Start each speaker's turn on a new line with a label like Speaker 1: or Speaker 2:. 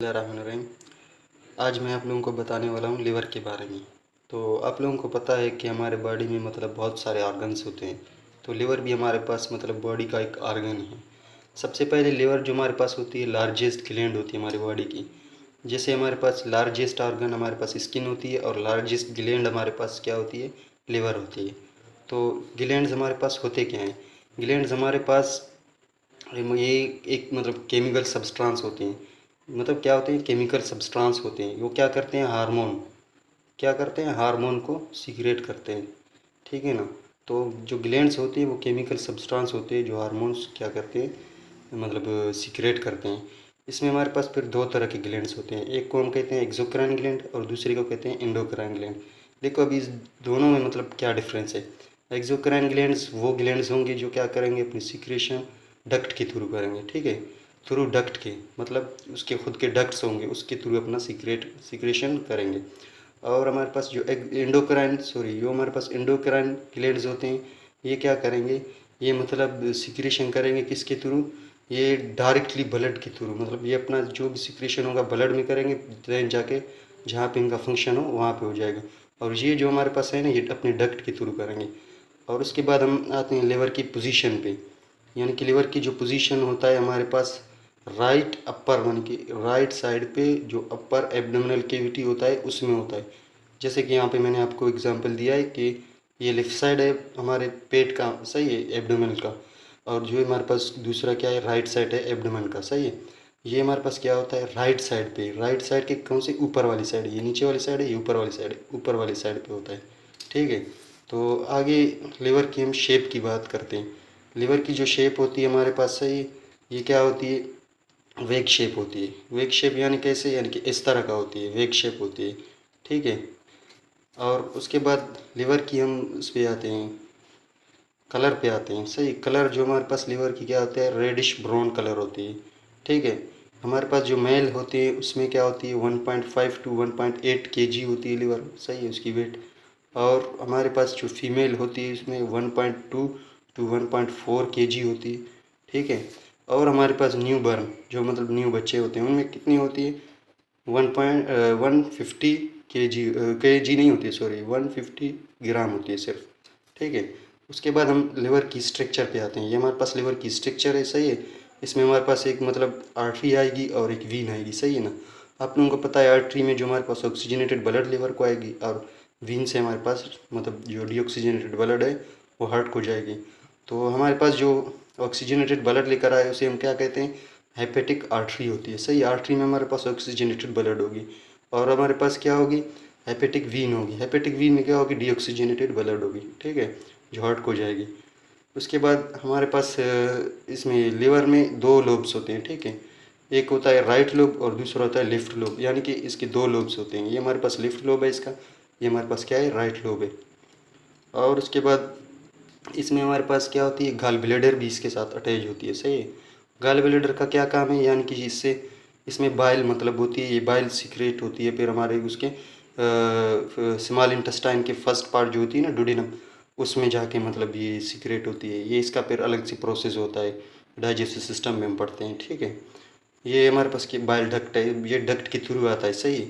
Speaker 1: बिस्मिल्लाहिर्रहमानिर्रहीम। आज मैं आप लोगों को बताने वाला हूँ लिवर के बारे में। तो आप लोगों को पता है कि हमारे बॉडी में बहुत सारे ऑर्गन्स होते हैं। तो लिवर भी हमारे पास बॉडी का एक ऑर्गन है। सबसे पहले लिवर जो हमारे पास होती है, लार्जेस्ट ग्लैंड होती है हमारी बॉडी की। जैसे हमारे पास लार्जेस्ट ऑर्गन हमारे पास स्किन होती है और लार्जेस्ट ग्लैंड हमारे पास क्या होती है, लिवर होती है। तो ग्लैंड्स हमारे पास होते क्या हैं? ग्लैंड्स हमारे पास ये एक केमिकल सब्सटेंस होते हैं। क्या होते हैं? केमिकल सब्सटेंस होते हैं। वो क्या करते हैं? हार्मोन को सीक्रेट करते हैं। ठीक है ना? तो जो ग्लैंड्स होते हैं वो केमिकल सब्सटेंस होते हैं जो हार्मोन्स क्या करते हैं, सीक्रेट करते हैं। इसमें हमारे पास फिर दो तरह के ग्लैंड्स होते हैं। एक को हम कहते हैं एक्सोक्राइन ग्लैंड और दूसरे को कहते हैं एंडोक्राइन ग्लैंड। देखो अभी इस दोनों में क्या डिफरेंस है। एक्सोक्राइन ग्लैंड्स वो ग्लैंड्स होंगे जो क्या करेंगे, अपनी सीक्रेशन डक्ट के थ्रू करेंगे। ठीक है, थ्रू डक्ट के उसके खुद के डक्ट्स होंगे, उसके थ्रू अपना सीक्रेशन करेंगे। और हमारे पास जो हमारे पास एंडोक्राइन ग्लैंड्स होते हैं, ये क्या करेंगे, ये सीक्रेशन करेंगे किसके थ्रू, ये डायरेक्टली ब्लड के थ्रू। ये अपना जो भी सीक्रेशन होगा ब्लड में करेंगे, देन जाके जहाँ पे इनका फंक्शन हो वहाँ पे हो जाएगा। और ये जो हमारे पास है ना, ये अपने डक्ट के थ्रू करेंगे। और उसके बाद हम आते हैं लिवर की पोजीशन पे। यानी कि लिवर की जो पोजीशन होता है हमारे पास राइट अपर, यानी कि राइट साइड पे जो अपर एब्डोमिनल कैविटी होता है उसमें होता है। जैसे कि यहाँ पे मैंने आपको एग्जांपल दिया है कि ये लेफ़्ट साइड है हमारे पेट का, सही है, एब्डोमेन का। और जो हमारे पास दूसरा क्या है, राइट साइड है एब्डोमेन का, सही है। ये हमारे पास क्या होता है, राइट साइड पे, राइट साइड के कौन से, ऊपर वाली साइड है। ये नीचे वाली साइड है, ये ऊपर वाली साइड है, ऊपर वाली साइड पे होता है। ठीक है। तो आगे लिवर की हम शेप की बात करते हैं। लिवर की जो शेप होती है हमारे पास, सही, ये क्या होती है, वेग शेप होती है। वेग शेप यानी कैसे, यानी कि इस तरह का होती है, वेग शेप होती है। ठीक है। और उसके बाद लिवर की हम उस पे आते हैं, कलर पे आते हैं। सही, कलर जो हमारे पास लिवर की क्या होता है, रेडिश ब्राउन कलर होती है। ठीक है। हमारे पास जो मेल होती है उसमें क्या होती है, 1.5 टू 1.8 केजी होती है लिवर, सही है, उसकी वेट। और हमारे पास जो फीमेल होती है उसमें 1.2 टू 1.4 केजी होती है। ठीक है। और हमारे पास न्यू बर्न जो न्यू बच्चे होते हैं उनमें कितनी होती है, 150 के जी नहीं होती है, सॉरी, 150 ग्राम होती है सिर्फ। ठीक है। उसके बाद हम लिवर की स्ट्रक्चर पे आते हैं। ये हमारे पास लिवर की स्ट्रक्चर है, सही है। इसमें हमारे पास एक आर्टरी आएगी और एक वीन आएगी, सही है ना। आप लोगों को पता है आर्टरी में जो हमारे पास ऑक्सीजनेटेड ब्लड लिवर को आएगी, और वीन से हमारे पास जो डीऑक्सीजनेटेड ब्लड है वो हार्ट को जाएगी। तो हमारे पास जो ऑक्सीजनेटेड ब्लड लेकर आए उसे हम क्या कहते हैं, हेपेटिक आर्टरी होती है, सही। आर्टरी में हमारे पास ऑक्सीजनेटेड ब्लड होगी और हमारे पास क्या होगी, हेपेटिक वीन होगी। हेपेटिक वीन में क्या होगी, डीऑक्सीजनेटेड ब्लड होगी। ठीक है, जो हार्ट को जाएगी। उसके बाद हमारे पास इसमें लिवर में दो लोब्स होते हैं। ठीक है, एक होता है राइट लोब और दूसरा होता है लेफ्ट लोब। यानी कि इसके दो लोब्स होते हैं। ये हमारे पास लेफ्ट लोब है इसका, ये हमारे पास क्या है, राइट लोब है। और उसके बाद इसमें हमारे पास क्या होती है, गॉल ब्लैडर भी इसके साथ अटैच होती है, सही है। गॉल ब्लैडर का क्या काम है, यानी कि इससे इसमें बाइल होती है, ये बाइल सीक्रेट होती है। फिर हमारे उसके स्मॉल इंटेस्टाइन के फर्स्ट पार्ट जो होती है ना, डुडेनम, उसमें जाके ये सीक्रेट होती है। ये इसका फिर अलग से प्रोसेस होता है, डाइजेस्टिव सिस्टम में हम पढ़ते हैं। ठीक है। ये हमारे पास की बाइल डक्ट है, ये डक्ट के थ्रू आता है, सही है।